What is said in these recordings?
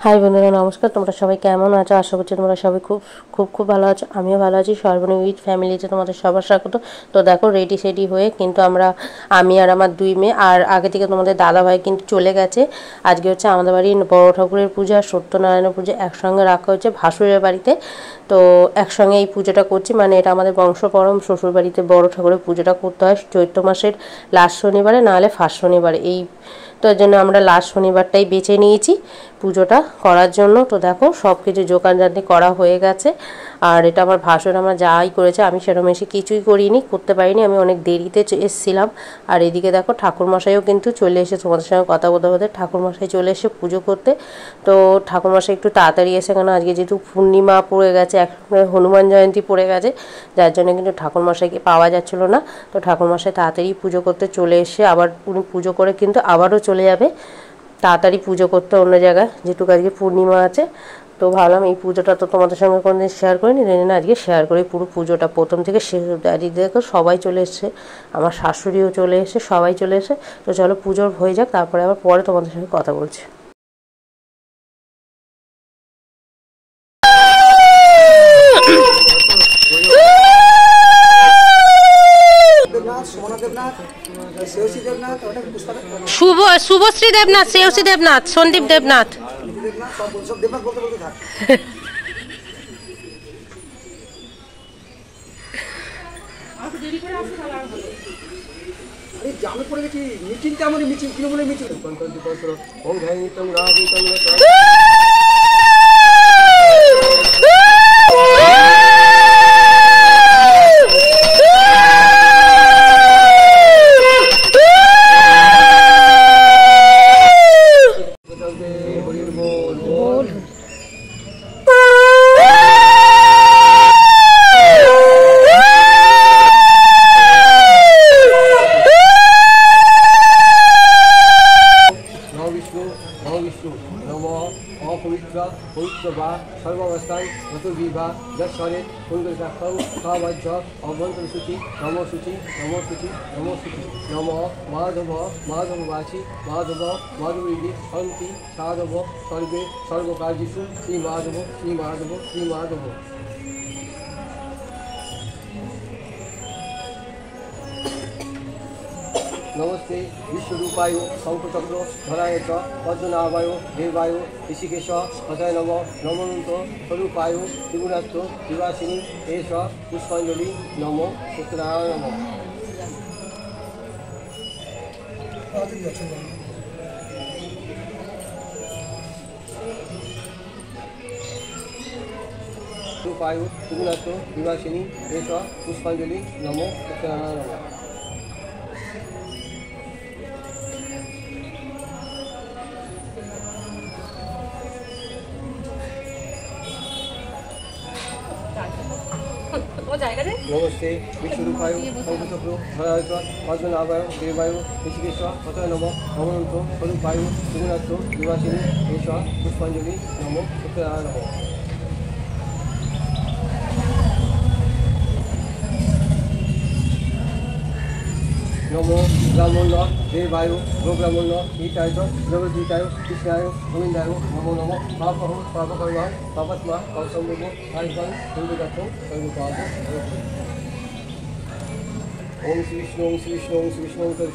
High বন্ধুরা, নমস্কার। তোমরা সবাই কেমন আছো? আশা করছি তোমরা সবাই খুব খুব খুব ভালো আছো। আমিও ভালো আছি। সর্বনী উইথ ফ্যামিলিতে তোমাদের সবার স্বাগত। তো দেখো, রেডি সেডি হয়ে কিন্তু আমি আর আমার দুই মেয়ে আর আগে থেকে তোমাদের দাদাভাই কিন্তু চলে গেছে। আজকে হচ্ছে আমাদের বাড়ির বড় ঠাকুরের পূজা, সত্যনারায়ণের পূজা একসঙ্গে রাখা হচ্ছে ভাসুরের বাড়িতে। তো একসঙ্গে এই পুজোটা করছি, মানে এটা আমাদের বংশপরম। শ্বশুর বাড়িতে বড় ঠাকুরের পুজোটা করতে হয় চৈত্র মাসের লাস্ট শনিবারে, নাহলে ফার্স্ট শনিবারে। তো এর জন্য আমরা লাস্ট শনিবারটাই বেছে নিয়েছি পুজোটা করার জন্য। তো দেখো, সব কিছু জোগাড়জাতি করা হয়ে গেছে। আর এটা আমার ভাসুর আমার যাই করেছে, আমি সেরকম এসে কিছুই করিনি, করতে পারিনি, আমি অনেক দেরিতে এসেছিলাম। আর এদিকে দেখো, ঠাকুরমশাইও কিন্তু চলে এসে, তোমাদের সঙ্গে কথা বলতে বলতে ঠাকুরমশাই চলে এসে পুজো করতে। তো ঠাকুরমশাই একটু তাড়াতাড়ি এসে, কেন আজকে যেহেতু পূর্ণিমা পড়ে গেছে, একসঙ্গে হনুমান জয়ন্তী পড়ে গেছে, যার জন্য কিন্তু ঠাকুরমশাইকে পাওয়া যাচ্ছিলো না। তো ঠাকুরমশাই তাড়াতাড়ি পুজো করতে চলে এসে আবার উনি পুজো করে কিন্তু আবারও চলে যাবে তাড়াতাড়ি পুজো করতে অন্য জায়গায়, যেটুকু আজকে পূর্ণিমা আছে। তো ভাবলাম এই পুজোটা তো তোমাদের সঙ্গে কোনোদিন শেয়ার করিনি, না আজকে শেয়ার করি পুরো পুজোটা প্রথম থেকে শেষ অবধি। আজকে দেখো সবাই চলে এসছে, আমার শাশুড়িও চলে এসে, সবাই চলে এসে। তো চলো পুজোর হয়ে যাক, তারপরে আবার পরে তোমাদের সঙ্গে কথা বলছি। শুভশ্রী দেবনাথ, শ্রেয়সী দেবনাথ, সন্দীপ দেবনাথ। জামে পড়ে গেছি, মিটিংটা আমাদের মিটিং, তৃণমূলের মিটিং। सर्वावस्थान ऋतुर्विभा जरे कावज्ज अभ्यंतर शुचि नमो शुचि नमो शुचि नमो शुचि नमो माधव माधववासी माधव माधवी हंति साधव सर्वे सर्वकार्येषु श्री माधव श्री माधव श्री माधव। नमस्ते विश्वरूपाय शंखचक्र धराय च पद्मनाभाय देवाय ऋषिकेश हृदय नम नमोन्त स्वरूपाय त्रिगुणास्त्र दिवासिनी एष पुष्पांजलि नमो सत्यनारायण नमः। स्वरूपाय त्रिगुणास्त्र दिवासिनी एष पुष्पांजलि नमो सत्यनारायण नमः। नमस्ते विश्वरूपाय शंखचक्र धराय च पद्मनाभाय देवाय ऋषिकेश हृदय नम नमोन्त स्वरूपाय त्रिगुणास्त्र दिवासिनी एष पुष्पांजलि नमो सत्यनारायण नमः। नमो ब्राह्मण देवाय गोब्राह्मण हिताय जगदीताय कृष्णाय गोविंदाय नमो नमः। पापहं पापकर्मा पापात्मा कौसम्भो आयुष्मान हिंदुगतं सर्वपाप। ओम श्री विष्णु ओम श्री विष्णु ओम श्री विष्णु ओम श्री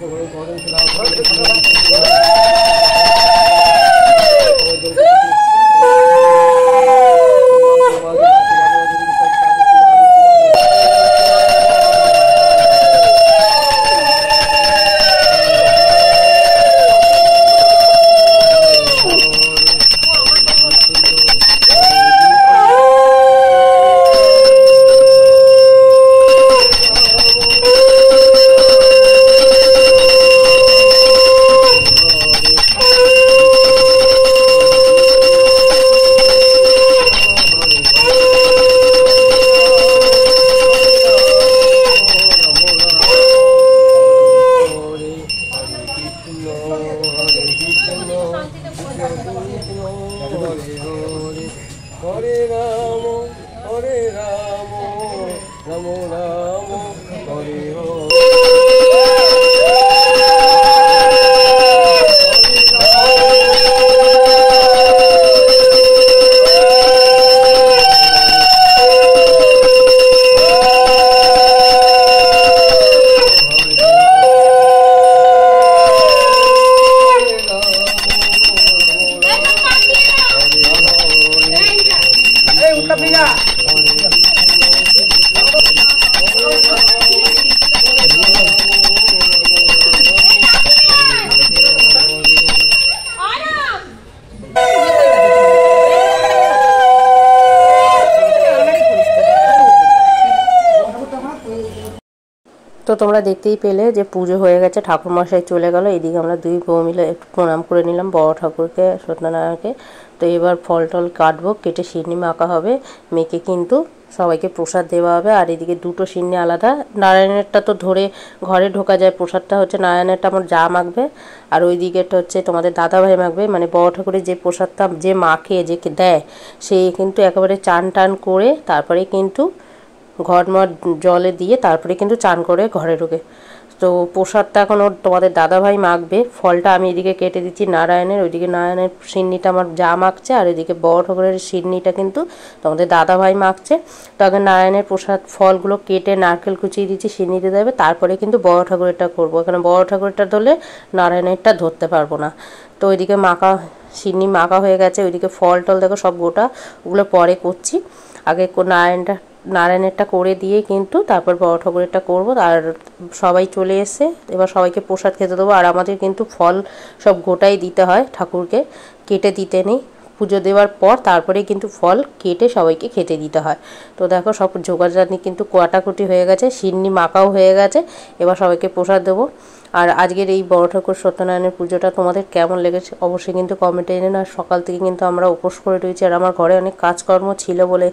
তো তোমরা দেখতেই পেলে যে পুজো হয়ে গেছে, ঠাকুরমশাই চলে গেল, এদিকে আমরা দুই বউ মিলে একটু প্রণাম করে নিলাম বড় ঠাকুরকে, সত্যনারায়ণকে। তো এবার ফল টল কাটবো, কেটে সিন্নি মাখা হবে, মেখে কিন্তু সবাইকে প্রসাদ দেওয়া হবে। আর এদিকে দুটো সিন্নি আলাদা, নারায়ণেরটা তো ধরে ঘরে ঢোকা যায়, প্রসাদটা হচ্ছে নারায়ণেরটা আমার যা মাখবে, আর ওই দিকেরটা হচ্ছে তোমাদের দাদাভাই মাখবে। মানে বড় ঠাকুরের যে প্রসাদটা যে মাখে যে দেয়, সে কিন্তু একেবারে চান টান করে তারপরে কিন্তু ঘটমট জলে দিয়ে তারপরে কিন্তু চান করে ঘরে ঢোকে। তো প্রসাদটা এখন ওর তোমাদের দাদাভাই মাখবে, ফলটা আমি এদিকে কেটে দিচ্ছি নারায়ণের, ওইদিকে নারায়ণের সিন্নিটা আমার যা মাখছে, আর ওইদিকে বড় ঠাকুরের সিন্নিটা কিন্তু তোমাদের দাদাভাই মাখছে। তো আগে নারায়ণের প্রসাদ ফলগুলো কেটে নারকেল কুচিয়ে দিচ্ছি, সিন্নিতে দেবে, তারপরে কিন্তু বড় ঠাকুরেরটা করবো। এখানে বড় ঠাকুরেরটা ধরলে নারায়ণেরটা ধরতে পারবো না। তো ওইদিকে মাখা সিন্নি মাখা হয়ে গেছে, ওইদিকে ফল টল দেখো সব গোটা, ওগুলো পরে করছি। আগে নারায়ণেরটা করে দিয়ে কিন্তু তারপর বড় ঠাকুরেরটা করবো। আর সবাই চলে এসে এবার সবাইকে প্রসাদ খেতে দেবো। আর আমাদের কিন্তু ফল সব গোটাই দিতে হয় ঠাকুরকে, কেটে দিতে নেই। পুজো দেওয়ার পর তারপরে কিন্তু ফল কেটে সবাইকে খেতে দিতে হয়। তো দেখো সব জোগাড়জানি কিন্তু কাটাকুটি হয়ে গেছে, সিন্নি মাখাও হয়ে গেছে, এবার সবাইকে প্রসাদ দেবো। আর আজকের এই বড় ঠাকুর সত্যনারায়ণের পুজোটা তোমাদের কেমন লেগেছে অবশ্যই কিন্তু কমেন্টে এনে না। সকাল থেকে কিন্তু আমরা উপোস করে রয়েছি, আর আমার ঘরে অনেক কাজকর্ম ছিল বলে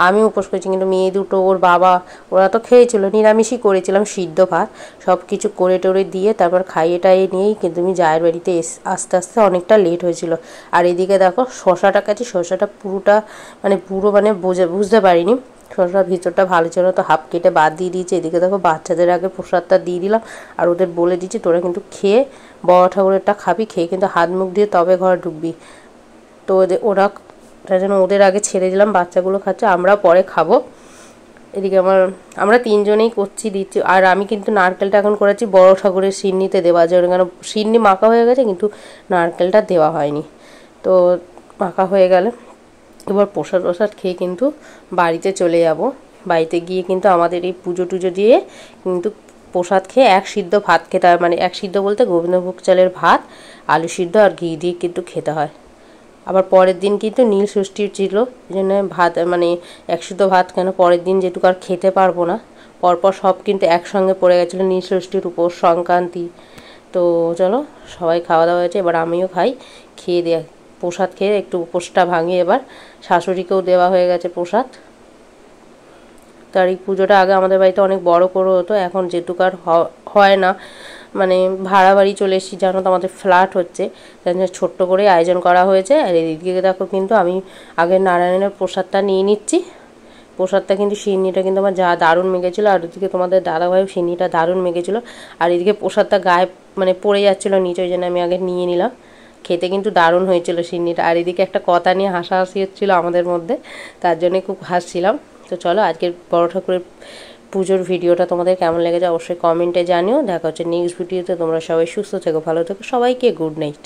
আমি উপোস করেছি, কিন্তু মেয়ে দুটো ওর বাবা ওরা তো খেয়েছিল, নিরামিষই করেছিলাম, সিদ্ধ ভাত সব কিছু করে টোরে দিয়ে তারপর খাইয়ে টাইয়ে নিয়েই কিন্তু আমি জায়ের বাড়িতে আস্তে আস্তে অনেকটা লেট হয়েছিল। আর এদিকে দেখো শশাটা কাছে, শশাটা পুরোটা মানে বুঝতে পারিনি, শশার ভিতরটা ভালো ছিল, তো হাফ কেটে বাদ দিয়ে দিয়েছি। এদিকে দেখো বাচ্চাদের আগে প্রসাদটা দিয়ে দিলাম, আর ওদের বলে দিচ্ছি তোরা কিন্তু খেয়ে বড় ঠাকুরেরটা খাবি, খেয়ে কিন্তু হাত মুখ দিয়ে তবে ঘরে ঢুকবি। তো ওরা তার জন্য ওদের আগে ছেড়ে দিলাম, বাচ্চাগুলো খাচ্ছে, আমরা পরে খাবো। এদিকে আমরা তিনজনেই করছি দিচ্ছি। আর আমি কিন্তু নারকেলটা এখন করেছি বড় ঠাকুরের সিন্নিতে দেওয়া যায়, কেন সিন্নি মাখা হয়ে গেছে কিন্তু নারকেলটা দেওয়া হয়নি। তো মাখা হয়ে গেলে এবার প্রসাদ খেয়ে কিন্তু বাড়িতে চলে যাব। বাড়িতে গিয়ে কিন্তু আমাদের এই পুজো টুজো দিয়ে কিন্তু প্রসাদ খেয়ে এক সিদ্ধ ভাত খেতে হয়, মানে এক সিদ্ধ বলতে গোবিন্দভোগ চালের ভাত, আলু সিদ্ধ আর ঘি দিয়ে কিন্তু খেতে হয়। আবার পরের দিন কিন্তু নীল ষষ্ঠী ছিল, এই জন্য ভাত মানে এক সিদ্ধ ভাত, কেন পরের দিন যেটুকু আর খেতে পারবো না, পরপর সব কিন্তু একসঙ্গে পড়ে গেছিলো, নীল ষষ্ঠীর উপর সংক্রান্তি। তো চলো সবাই খাওয়া দাওয়া হয়েছে, এবার আমিও খাই, খেয়ে দিয়ে প্রসাদ খেয়ে একটু উপোসটা ভাঙি। এবার শাশুড়িকেও দেওয়া হয়ে গেছে প্রসাদ। তার এই পুজোটা আগে আমাদের বাড়িতে অনেক বড় করে হতো, এখন যেটুকু আর হয় না, মানে ভাড়া বাড়ি চলে এসেছি জানো তো, আমাদের ফ্ল্যাট হচ্ছে, তাই জন্য ছোট্ট করে আয়োজন করা হয়েছে। আর এদিকে দেখো কিন্তু আমি আগে নারায়ণের প্রসাদটা নিয়ে নিচ্ছি। প্রসাদটা কিন্তু সিন্নিটা কিন্তু আমার যা দারুণ মেখেছিলো, আর ওদিকে তোমাদের দাদাভাইও সিন্নিটা দারুণ মেখেছিলো। আর এদিকে প্রসাদটা গায়ে মানে পড়ে যাচ্ছিলো নিচে, ওই জন্য আমি আগে নিয়ে নিলাম। খেতে কিন্তু দারুণ হয়েছিল সিন্নিটা। আর এদিকে একটা কথা নিয়ে হাসাহাসি হচ্ছিলো আমাদের মধ্যে, তার জন্যে খুব হাসছিলাম। তো চলো আজকের বড় ঠাকুরের পুজোর ভিডিওটা তোমাদের কেমন লেগেছে অবশ্যই কমেন্টে জানিও। দেখা হচ্ছে নেক্সট ভিডিওতে। তোমরা সবাই সুস্থ থেকো, ভালো থেকো, সবাইকে গুড নাইট।